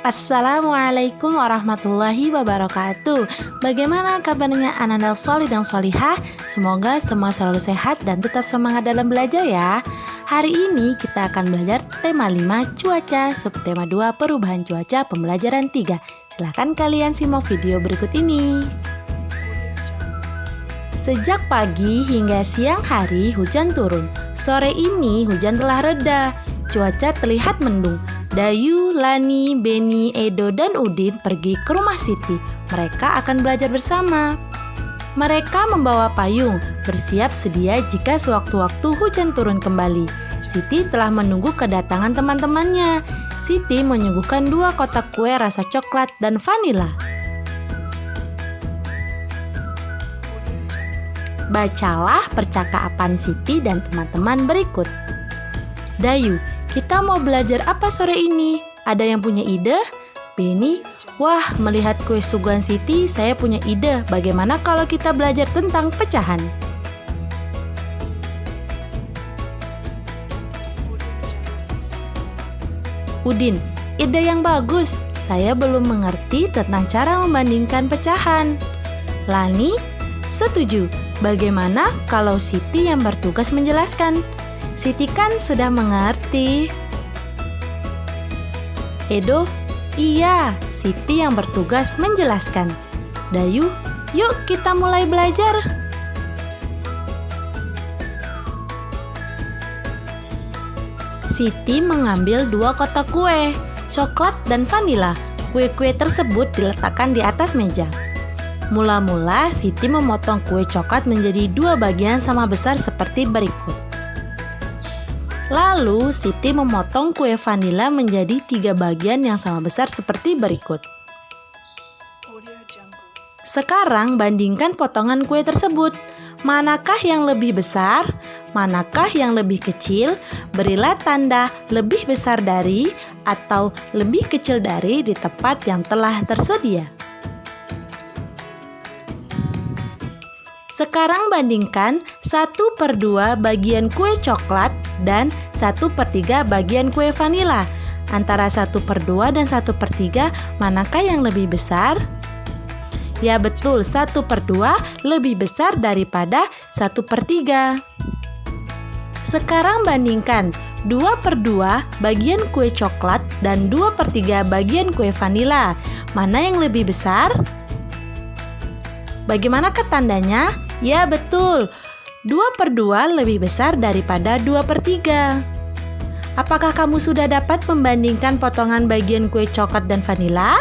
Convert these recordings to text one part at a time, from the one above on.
Assalamualaikum warahmatullahi wabarakatuh. Bagaimana kabarnya anak-anak solih dan solihah? Semoga semua selalu sehat dan tetap semangat dalam belajar ya. Hari ini kita akan belajar tema 5 cuaca, subtema 2 perubahan cuaca, pembelajaran 3. Silahkan kalian simak video berikut ini. Sejak pagi hingga siang hari hujan turun. Sore ini hujan telah reda. Cuaca terlihat mendung. Dayu, Lani, Beni, Edo, dan Udin pergi ke rumah Siti. Mereka akan belajar bersama. Mereka membawa payung, bersiap sedia jika sewaktu-waktu hujan turun kembali. Siti telah menunggu kedatangan teman-temannya. Siti menyuguhkan 2 kotak kue rasa coklat dan vanila. Bacalah percakapan Siti dan teman-teman berikut. Dayu, kita mau belajar apa sore ini? Ada yang punya ide? Beni, wah, melihat kue suguhan Siti, saya punya ide. Bagaimana kalau kita belajar tentang pecahan? Udin, ide yang bagus. Saya belum mengerti tentang cara membandingkan pecahan. Lani, setuju. Bagaimana kalau Siti yang bertugas menjelaskan? Siti kan sudah mengerti. Edo, iya, Siti yang bertugas menjelaskan. Dayu, yuk kita mulai belajar. Siti mengambil 2 kotak kue, coklat dan vanila. Kue-kue tersebut diletakkan di atas meja. Mula-mula Siti memotong kue coklat menjadi 2 bagian sama besar seperti berikut. Lalu Siti memotong kue vanila menjadi 3 bagian yang sama besar seperti berikut. Sekarang bandingkan potongan kue tersebut. Manakah yang lebih besar? Manakah yang lebih kecil? Berilah tanda lebih besar dari atau lebih kecil dari di tempat yang telah tersedia. Sekarang bandingkan 1/2 bagian kue coklat dan 1/3 bagian kue vanila. Antara 1/2 dan 1/3 manakah yang lebih besar? Ya betul, 1/2 lebih besar daripada 1/3. Sekarang bandingkan 2/2 bagian kue coklat dan 2/3 bagian kue vanila. Mana yang lebih besar? Bagaimanakah tandanya? Ya betul, 2/2 lebih besar daripada 2/3. Apakah kamu sudah dapat membandingkan potongan bagian kue coklat dan vanila?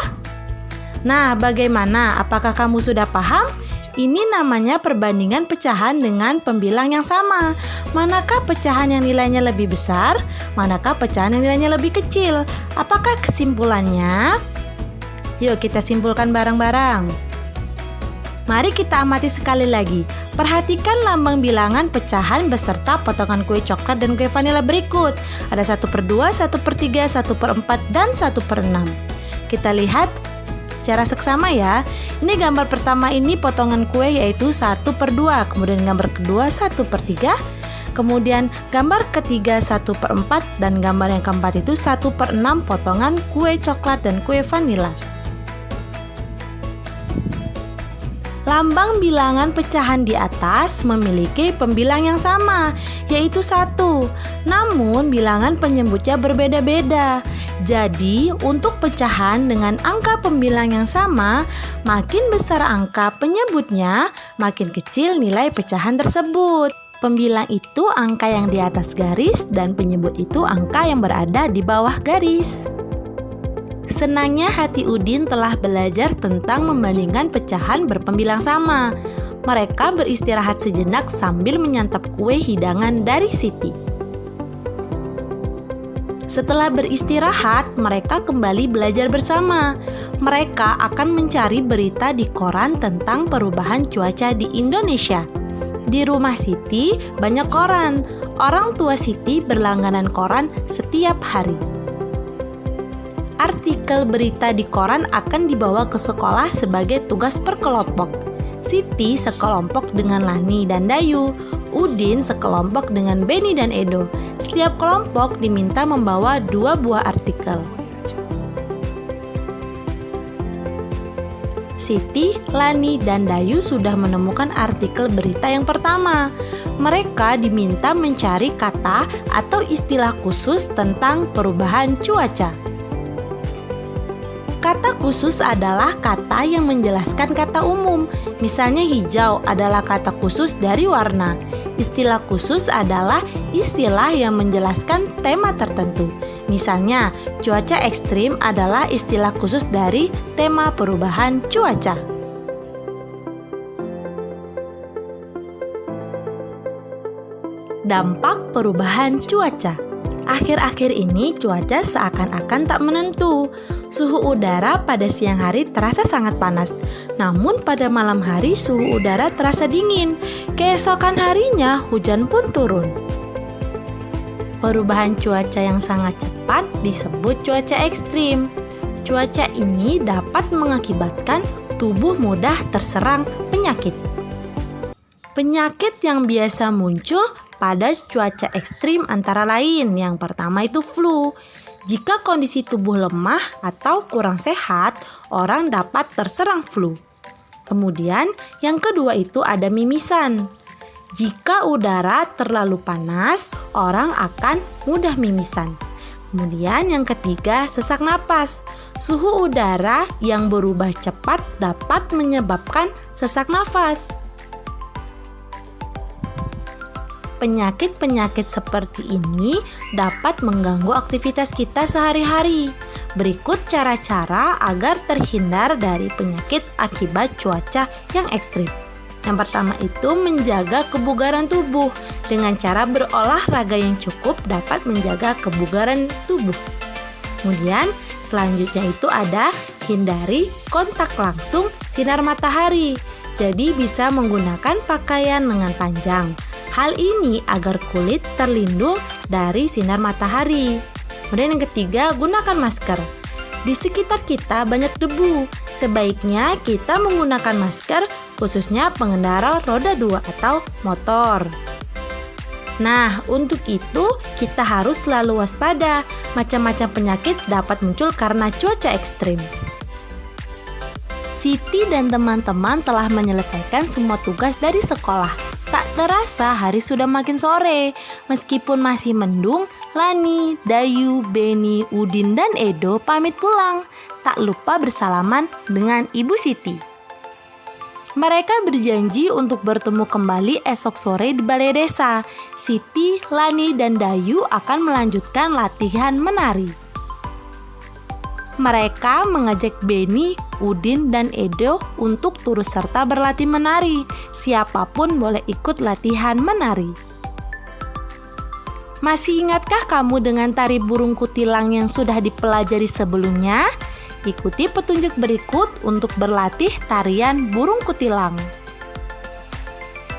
Nah, bagaimana? Apakah kamu sudah paham? Ini namanya perbandingan pecahan dengan pembilang yang sama. Manakah pecahan yang nilainya lebih besar? Manakah pecahan yang nilainya lebih kecil? Apakah kesimpulannya? Yuk kita simpulkan bareng-bareng. Mari kita amati sekali lagi. Perhatikan lambang bilangan pecahan beserta potongan kue coklat dan kue vanila berikut. Ada 1/2, 1/3, 1/4, dan 1/6. Kita lihat secara seksama ya. Ini gambar pertama ini potongan kue yaitu 1/2. Kemudian gambar kedua 1/3. Kemudian gambar ketiga 1/4. Dan gambar yang keempat itu 1/6 potongan kue coklat dan kue vanila. Lambang bilangan pecahan di atas memiliki pembilang yang sama, yaitu 1. Namun bilangan penyebutnya berbeda-beda. Jadi untuk pecahan dengan angka pembilang yang sama, makin besar angka penyebutnya, makin kecil nilai pecahan tersebut. Pembilang itu angka yang di atas garis dan penyebut itu angka yang berada di bawah garis. Senangnya hati Udin telah belajar tentang membandingkan pecahan berpembilang sama. Mereka beristirahat sejenak sambil menyantap kue hidangan dari Siti. Setelah beristirahat, mereka kembali belajar bersama. Mereka akan mencari berita di koran tentang perubahan cuaca di Indonesia. Di rumah Siti banyak koran. Orang tua Siti berlangganan koran setiap hari. Artikel berita di koran akan dibawa ke sekolah sebagai tugas per kelompok. Siti sekelompok dengan Lani dan Dayu, Udin sekelompok dengan Beni dan Edo. Setiap kelompok diminta membawa 2 buah artikel. Siti, Lani, dan Dayu sudah menemukan artikel berita yang pertama. Mereka diminta mencari kata atau istilah khusus tentang perubahan cuaca. Kata khusus adalah kata yang menjelaskan kata umum. Misalnya hijau adalah kata khusus dari warna. Istilah khusus adalah istilah yang menjelaskan tema tertentu. Misalnya, cuaca ekstrim adalah istilah khusus dari tema perubahan cuaca. Dampak perubahan cuaca. Akhir-akhir ini cuaca seakan-akan tak menentu. Suhu udara pada siang hari terasa sangat panas. Namun pada malam hari suhu udara terasa dingin. Keesokan harinya hujan pun turun. Perubahan cuaca yang sangat cepat disebut cuaca ekstrim. Cuaca ini dapat mengakibatkan tubuh mudah terserang penyakit. Penyakit yang biasa muncul pada cuaca ekstrim antara lain, yang pertama itu flu. Jika kondisi tubuh lemah atau kurang sehat, orang dapat terserang flu. Kemudian yang kedua itu ada mimisan. Jika udara terlalu panas, orang akan mudah mimisan. Kemudian yang ketiga, sesak napas. Suhu udara yang berubah cepat dapat menyebabkan sesak nafas. Penyakit-penyakit seperti ini dapat mengganggu aktivitas kita sehari-hari. Berikut cara-cara agar terhindar dari penyakit akibat cuaca yang ekstrim. Yang pertama itu menjaga kebugaran tubuh. Dengan cara berolahraga yang cukup dapat menjaga kebugaran tubuh. Kemudian selanjutnya itu ada hindari kontak langsung sinar matahari. Jadi bisa menggunakan pakaian lengan panjang. Hal ini agar kulit terlindung dari sinar matahari. Kemudian yang ketiga, gunakan masker. Di sekitar kita banyak debu. Sebaiknya kita menggunakan masker khususnya pengendara roda 2 atau motor. Nah, untuk itu kita harus selalu waspada. Macam-macam penyakit dapat muncul karena cuaca ekstrim. Siti dan teman-teman telah menyelesaikan semua tugas dari sekolah. Tak terasa hari sudah makin sore. Meskipun masih mendung, Lani, Dayu, Beni, Udin, dan Edo pamit pulang. Tak lupa bersalaman dengan Ibu Siti. Mereka berjanji untuk bertemu kembali esok sore di balai desa. Siti, Lani, dan Dayu akan melanjutkan latihan menari. Mereka mengajak Beni, Udin, dan Edo untuk turut serta berlatih menari. Siapapun boleh ikut latihan menari. Masih ingatkah kamu dengan tari burung kutilang yang sudah dipelajari sebelumnya? Ikuti petunjuk berikut untuk berlatih tarian burung kutilang.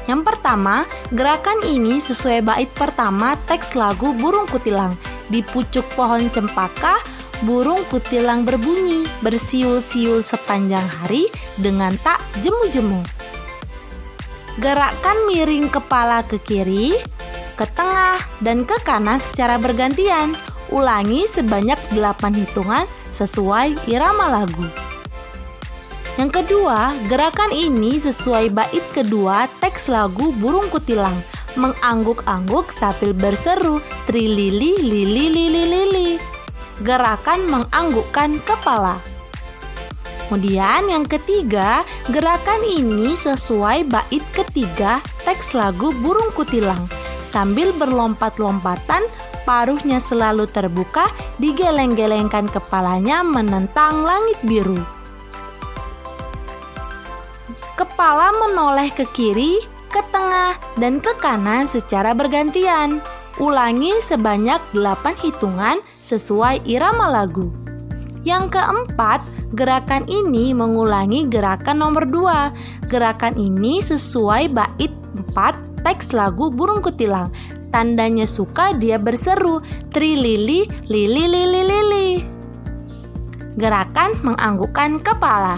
Yang pertama, gerakan ini sesuai bait pertama teks lagu Burung Kutilang. Di pucuk pohon cempaka, burung kutilang berbunyi, bersiul-siul sepanjang hari dengan tak jemu-jemu. Gerakan miring kepala ke kiri, ke tengah, dan ke kanan secara bergantian. Ulangi sebanyak 8 hitungan sesuai irama lagu. Yang kedua, gerakan ini sesuai bait kedua teks lagu Burung Kutilang. Mengangguk-angguk sambil berseru, trilili lili lili lili. Gerakan menganggukkan kepala. Kemudian yang ketiga, gerakan ini sesuai bait ketiga teks lagu Burung Kutilang. Sambil berlompat-lompatan, paruhnya selalu terbuka, digeleng-gelengkan kepalanya menentang langit biru. Kepala menoleh ke kiri, ke tengah, dan ke kanan secara bergantian. Ulangi sebanyak 8 hitungan sesuai irama lagu. Yang keempat, gerakan ini mengulangi gerakan nomor 2. Gerakan ini sesuai bait 4 teks lagu Burung Kutilang. Tandanya suka dia berseru, trilili lili lili lili. Gerakan menganggukkan kepala.